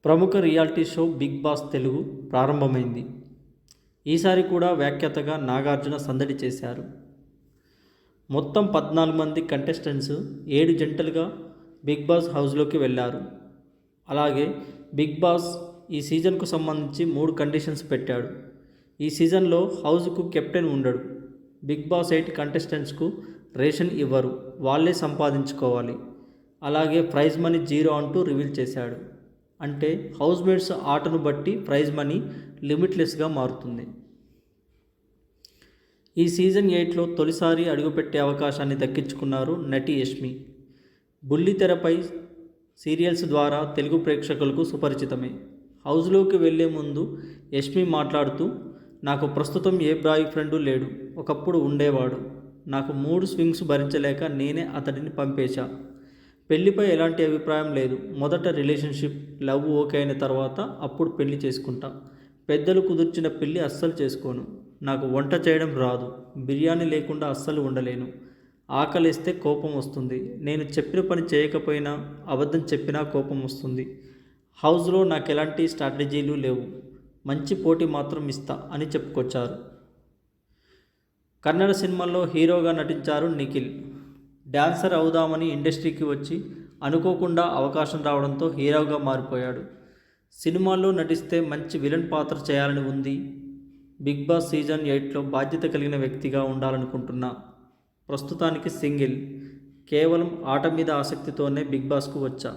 ప్రముఖ reality show Bigg Boss Telugu ప్రారంభమైంది. ఈసారి కూడా వ్యాఖ్యాతగా నాగార్జున సందడి చేశారు. మొత్తం 14 మంది కంటెస్టెంట్స్ 7 జంటలుగా బిగ్ బాస్ హౌస్లోకి వెళ్ళారు. అలాగే బిగ్ బాస్ ఈ సీజన్కు సంబంధించి 3 కండిషన్స్ పెట్టాడు. ఈ సీజన్లో హౌస్కు కెప్టెన్ ఉండడు. బిగ్ బాస్ 8 కంటెస్టెంట్స్కు రేషన్ ఇవ్వరు, వాళ్ళే సంపాదించుకోవాలి. అలాగే ప్రైజ్ మనీ 0 అంటూ రివీల్ చేశాడు. అంటే హౌస్మేట్స్ ఆటను బట్టి ప్రైజ్ మనీ లిమిట్లెస్గా మారుతుంది. ఈ సీజన్ 8లో తొలిసారి అడుగుపెట్టే అవకాశాన్ని దక్కించుకున్నారు నటి యష్మి. బుల్లితెరపై సీరియల్స్ ద్వారా తెలుగు ప్రేక్షకులకు సుపరిచితమే. హౌస్లోకి వెళ్లే ముందు యష్మి మాట్లాడుతూ, నాకు ప్రస్తుతం ఏ బాయ్ ఫ్రెండు లేడు, ఒకప్పుడు ఉండేవాడు. నాకు 3 స్వింగ్స్ భరించలేక నేనే అతడిని పంపేశా. పెళ్లిపై ఎలాంటి అభిప్రాయం లేదు. మొదట రిలేషన్షిప్, లవ్ ఓకే అయిన తర్వాత అప్పుడు పెళ్లి చేసుకుంటా. పెద్దలు కుదిర్చిన పెళ్లి అస్సలు చేసుకోను. నాకు వంట చేయడం రాదు. బిర్యానీ లేకుండా అస్సలు ఉండలేను. ఆకలిస్తే కోపం వస్తుంది. నేను చెప్పిన పని చేయకపోయినా, అబద్ధం చెప్పినా కోపం వస్తుంది. హౌస్లో నాకు ఎలాంటి స్ట్రాటజీలు లేవు. మంచి పోటీ మాత్రం ఇస్తా అని చెప్పుకొచ్చారు. కన్నడ సినిమాల్లో హీరోగా నటించారు నిఖిల్. డాన్సర్ అవుదామని ఇండస్ట్రీకి వచ్చి అనుకోకుండా అవకాశం రావడంతో హీరోగా మారిపోయాడు. సినిమాల్లో నటిస్తే మంచి విలన్ పాత్ర చేయాలని ఉంది. బిగ్ బాస్ సీజన్ 8లో బాధ్యత కలిగిన వ్యక్తిగా ఉండాలనుకుంటున్నా. ప్రస్తుతానికి సింగిల్. కేవలం ఆట మీద ఆసక్తితోనే బిగ్ బాస్కు వచ్చా.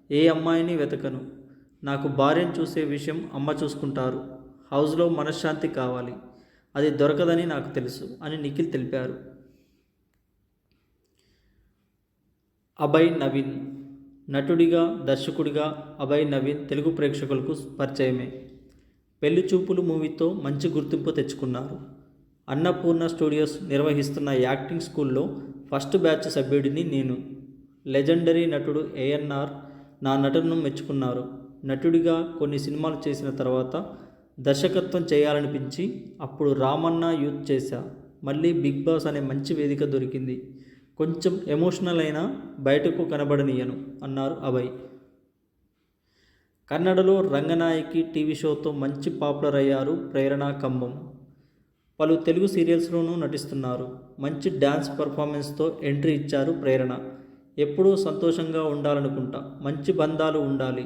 ఏ అమ్మాయిని వెతకను. నాకు భార్యను చూసే విషయం అమ్మ చూసుకుంటారు. హౌస్లో మనశ్శాంతి కావాలి. అది దొరకదని నాకు తెలుసు అని నిఖిల్ తెలిపారు. అభయ్ నవీన్. నటుడిగా, దర్శకుడిగా అభయ్ నవీన్ తెలుగు ప్రేక్షకులకు పరిచయమే. పెళ్లి చూపులు మూవీతో మంచి గుర్తింపు తెచ్చుకున్నారు. అన్నపూర్ణ స్టూడియోస్ నిర్వహిస్తున్న యాక్టింగ్ స్కూల్లో ఫస్ట్ బ్యాచ్ సభ్యుడిని నేను. లెజెండరీ నటుడు ఏఎన్ఆర్ నా నటనను మెచ్చుకున్నారు. నటుడిగా కొన్ని సినిమాలు చేసిన తర్వాత దర్శకత్వం చేయాలనిపించి అప్పుడు రామన్న యూత్ చేశా. మళ్ళీ బిగ్ బాస్ అనే మంచి వేదిక దొరికింది. కొంచెం ఎమోషనల్ అయినా బయటకు కనబడనీయను అన్నారు అభయ్. కన్నడలో రంగనాయకి టీవీ షోతో మంచి పాపులర్ అయ్యారు ప్రేరణ కంబం. పలు తెలుగు సీరియల్స్లోనూ నటిస్తున్నారు. మంచి డ్యాన్స్ పర్ఫార్మెన్స్తో ఎంట్రీ ఇచ్చారు ప్రేరణ. ఎప్పుడూ సంతోషంగా ఉండాలనుకుంటా. మంచి బంధాలు ఉండాలి.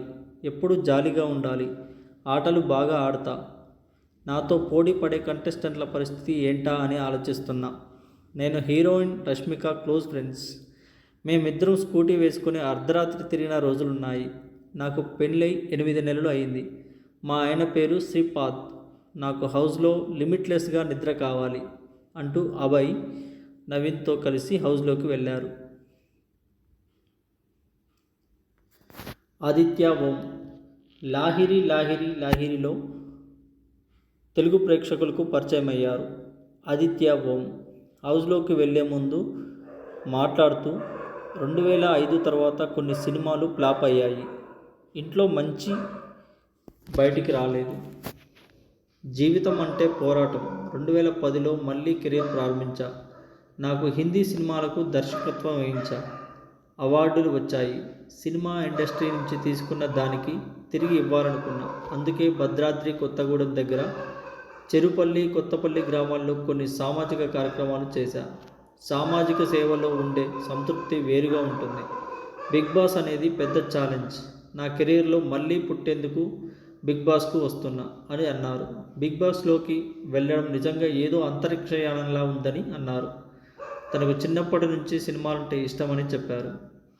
ఎప్పుడూ జాలీగా ఉండాలి. ఆటలు బాగా ఆడతా. నాతో పోటీ పడే కంటెస్టెంట్ల పరిస్థితి ఏంటా అని ఆలోచిస్తున్నా. నేను హీరోయిన్ రష్మిక క్లోజ్ ఫ్రెండ్స్. మేమిద్దరం స్కూటీ వేసుకుని అర్ధరాత్రి తిరిగిన రోజులున్నాయి. నాకు పెళ్ళై 8 నెలలు అయింది. మా ఆయన పేరు శ్రీపాద్. నాకు హౌస్లో లిమిట్లెస్గా నిద్ర కావాలి అంటూ అభయ్ నవీన్తో కలిసి హౌస్లోకి వెళ్ళారు. ఆదిత్య ఓం. లాహిరి లాహిరి లాహిరిలో తెలుగు ప్రేక్షకులకు పరిచయమయ్యారు. ఆదిత్య ఓం హౌస్లోకి వెళ్లే ముందు మాట్లాడుతూ, 2005 తర్వాత కొన్ని సినిమాలు ఫ్లాప్ అయ్యాయి. ఇంట్లో మంచి బయటికి రాలేదు. జీవితం అంటే పోరాటం. 2010లో మళ్ళీ కెరీర్ ప్రారంభించా. నాకు హిందీ సినిమాలకు దర్శకత్వం వహించా. అవార్డులు వచ్చాయి. సినిమా ఇండస్ట్రీ నుంచి తీసుకున్న దానికి తిరిగి ఇవ్వాలనుకున్నా. అందుకే భద్రాద్రి కొత్తగూడెం దగ్గర చెరుపల్లి, కొత్తపల్లి గ్రామాల్లో కొన్ని సామాజిక కార్యక్రమాలు చేశా. సామాజిక సేవలో ఉండే సంతృప్తి వేరుగా ఉంటుంది. బిగ్ బాస్ అనేది పెద్ద ఛాలెంజ్. నా కెరీర్లో మళ్ళీ పుట్టేందుకు బిగ్ బాస్కు వస్తున్నా అని అన్నారు. బిగ్ బాస్లోకి వెళ్ళడం నిజంగా ఏదో అంతరిక్షయానంలా ఉందని అన్నారు. తనకు చిన్నప్పటి నుంచి సినిమాలంటే ఇష్టమని చెప్పారు.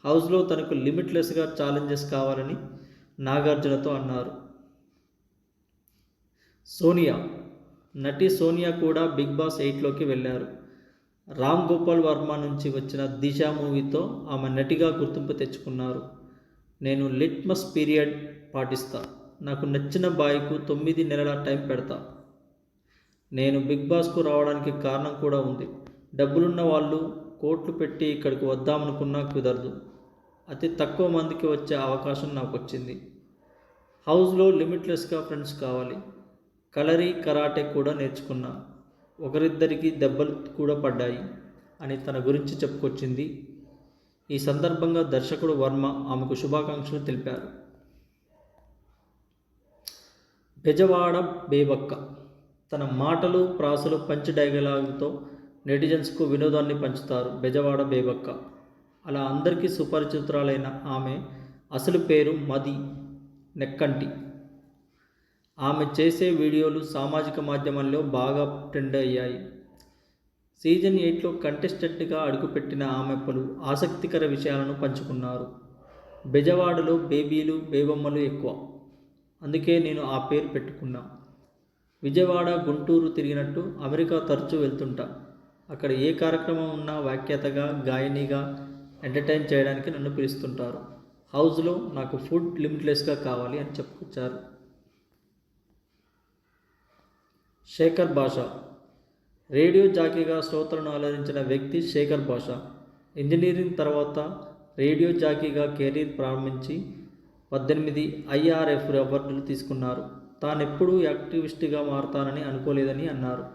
హౌస్లో తనకు లిమిట్లెస్గా ఛాలెంజెస్ కావాలని నాగార్జునతో అన్నారు. సోనియా. నటి సోనియా కూడా బిగ్ బాస్ 8లోకి వెళ్ళారు. రామ్ గోపాల్ వర్మ నుంచి వచ్చిన దిశ మూవీతో ఆమె నటిగా గుర్తింపు తెచ్చుకున్నారు. నేను లిట్మస్ పీరియడ్ పాటిస్తా. నాకు నచ్చిన బాయ్కు 9 నెలల టైం పెడతా. నేను బిగ్ బాస్కు రావడానికి కారణం కూడా ఉంది. డబ్బులున్న వాళ్ళు కోట్లు పెట్టి ఇక్కడికి వద్దామనుకున్నా కుదరదు. అతి తక్కువ మందికి వచ్చే అవకాశం నాకు వచ్చింది. హౌస్లో లిమిట్లెస్గా ఫ్రెండ్స్ కావాలి. కలరీ, కరాటే కూడా నేర్చుకున్నా. ఒకరిద్దరికి దెబ్బలు కూడా పడ్డాయి అని తన గురించి చెప్పుకొచ్చింది. ఈ సందర్భంగా దర్శకుడు వర్మ ఆమెకు శుభాకాంక్షలు తెలిపారు. బెజవాడ బేబక్క తన మాటలు ప్రాసలు పంచ్ డైలాగులతో నెటిజన్స్కు వినోదాన్ని పంచుతారు బెజవాడ బేబక్క. అలా అందరికీ సుపరిచితురాలైన ఆమె అసలు పేరు మది నెక్కంటి. ఆమె చేసే వీడియోలు సామాజిక మాధ్యమాల్లో బాగా ట్రెండ్ అయ్యాయి. సీజన్ 8లో కంటెస్టెంట్గా అడుగుపెట్టిన ఆమె పలు ఆసక్తికర విషయాలను పంచుకున్నారు. బెజవాడలో బేబీలు బేబమ్మలు ఎక్కువ, అందుకే నేను ఆ పేరు పెట్టుకున్నా. విజయవాడ గుంటూరు తిరిగినట్టు అమెరికా తరచూ వెళ్తుంటా. అక్కడ ఏ కార్యక్రమం ఉన్నా వ్యాఖ్యాతగా గాయనిగా ఎంటర్టైన్ చేయడానికి నన్ను పిలుస్తుంటారు. హౌస్లో నాకు ఫుడ్ లిమిట్లెస్గా కావాలి అని చెప్పుకొచ్చారు. శేఖర్ భాష రేడియో జాకీగా శ్రోతలను అలరించిన వ్యక్తి శేఖర్ భాష. ఇంజనీరింగ్ తర్వాత రేడియో జాకీగా కెరీర్ ప్రారంభించి 18 IRF అవార్డులు తీసుకున్నారు. తానెప్పుడూ యాక్టివిస్ట్గా మారతానని అనుకోలేదని అన్నారు.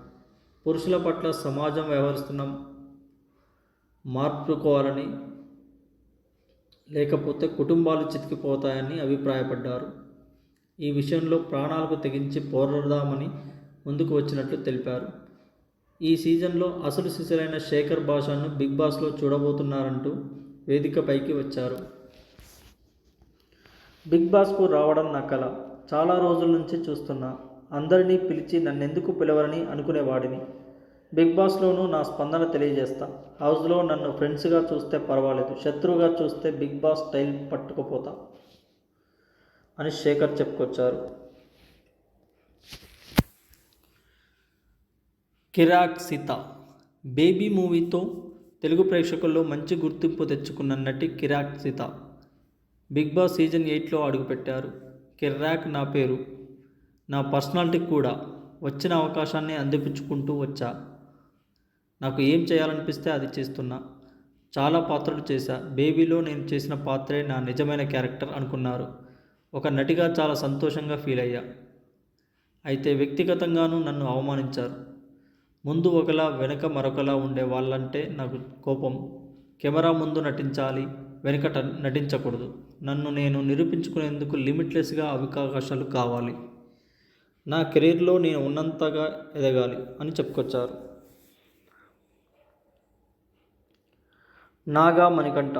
పురుషుల పట్ల సమాజం వ్యవహరిస్తున్న మార్పుకోవాలని, లేకపోతే కుటుంబాలు చితికిపోతాయని అభిప్రాయపడ్డారు. ఈ విషయంలో ప్రాణాలకు తెగించి పోరాడదామని ముందుకు వచ్చినట్లు తెలిపారు. ఈ సీజన్లో అసలు సిసలైన శేఖర్ భాషను బిగ్ బాస్లో చూడబోతున్నారంటూ వేదికపైకి వచ్చారు. బిగ్ బాస్కు రావడం నా కల. చాలా రోజుల నుంచి చూస్తున్నా. అందరినీ పిలిచి నన్నెందుకు పిలవరని అనుకునేవాడిని. బిగ్ బాస్లోనూ నా స్పందన తెలియజేస్తా. హౌస్లో నన్ను ఫ్రెండ్స్గా చూస్తే పర్వాలేదు, శత్రువుగా చూస్తే బిగ్ బాస్ స్టైల్ పట్టుకుపోతా అని శేఖర్ చెప్పుకొచ్చారు. కిరాక్ సీత బేబీ మూవీతో తెలుగు ప్రేక్షకుల్లో మంచి గుర్తింపు తెచ్చుకున్న నటి కిరాక్ సీత బిగ్ బాస్ సీజన్ 8లో అడుగుపెట్టారు. కిరాక్ నా పేరు, నా పర్సనాలిటీ కూడా. వచ్చిన అవకాశాన్ని అందిపుచ్చుకుంటూ వచ్చా. నాకు ఏం చేయాలనిపిస్తే అది చేస్తున్నా. చాలా పాత్రలు చేశా. బేబీలో నేను చేసిన పాత్రే నా నిజమైన క్యారెక్టర్ అనుకున్నారు. ఒక నటిగా చాలా సంతోషంగా ఫీల్ అయ్యా. అయితే వ్యక్తిగతంగానూ నన్ను అవమానించారు. ముందు ఒకలా వెనక మరొకలా ఉండే వాళ్ళంటే నాకు కోపం. కెమెరా ముందు నటించాలి, వెనుక నటించకూడదు. నన్ను నేను నిరూపించుకునేందుకు లిమిట్లెస్గా అవకాశాలు కావాలి. నా కెరీర్లో నేను ఉన్నంతగా ఎదగాలి అని చెప్పుకొచ్చారు. నాగా మణికంఠ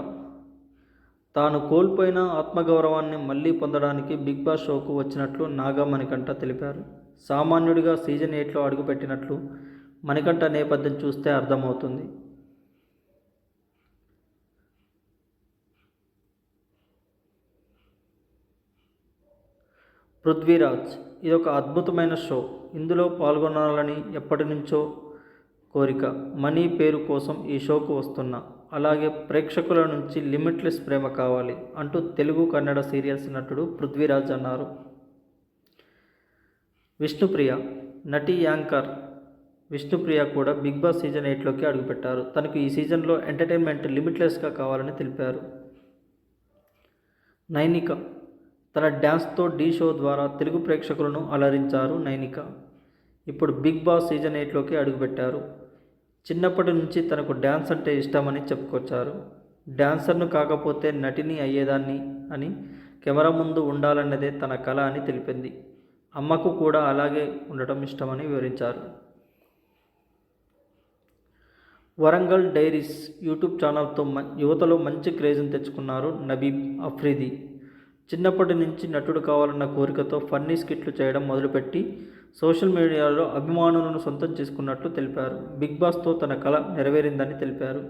తాను కోల్పోయిన ఆత్మగౌరవాన్ని మళ్లీ పొందడానికి బిగ్ బాస్ షోకు వచ్చినట్లు నాగా మణికంఠ తెలిపారు. సామాన్యుడిగా సీజన్ 8లో అడుగుపెట్టినట్లు మణికంఠ నేపథ్యం చూస్తే అర్థమవుతుంది. పృథ్వీరాజ్ ఇదొక అద్భుతమైన షో. ఇందులో పాల్గొనాలని ఎప్పటి నుంచో కోరిక. మనీ పేరు కోసం ఈ షోకు వస్తున్నా. అలాగే ప్రేక్షకుల నుంచి లిమిట్లెస్ ప్రేమ కావాలి అంటూ తెలుగు కన్నడ సీరియల్స్ నటుడు పృథ్వీరాజ్ అన్నారు. విష్ణుప్రియ నటి యాంకర్ విష్ణుప్రియ కూడా బిగ్ బాస్ సీజన్ 8లోకి అడుగుపెట్టారు. తనకు ఈ సీజన్లో ఎంటర్టైన్మెంట్ లిమిట్లెస్గా కావాలని తెలిపారు. నైనిక తన డ్యాన్స్తో ఢీ షో ద్వారా తెలుగు ప్రేక్షకులను అలరించారు. నైనిక ఇప్పుడు బిగ్ బాస్ సీజన్ 8లోకి అడుగుపెట్టారు. చిన్నప్పటి నుంచి తనకు డ్యాన్స్ అంటే ఇష్టమని చెప్పుకొచ్చారు. డ్యాన్సర్ను కాకపోతే నటిని అయ్యేదాన్ని అని, కెమెరా ముందు ఉండాలన్నదే తన కల అని తెలిపింది. అమ్మకు కూడా అలాగే ఉండటం ఇష్టమని వివరించారు. వరంగల్ డైరీస్ యూట్యూబ్ ఛానల్తో యువతలో మంచి క్రేజ్ని తెచ్చుకున్నారు నబీబ్ అఫ్రిది. చిన్నప్పటి నుంచి నటుడు కావాలన్న కోరికతో ఫన్నీ స్కిట్లు చేయడం మొదలుపెట్టి సోషల్ మీడియాలో అభిమానులను సొంతం చేసుకున్నట్లు తెలిపారు. బిగ్ బాస్తో తన కల నెరవేరిందని తెలిపారు.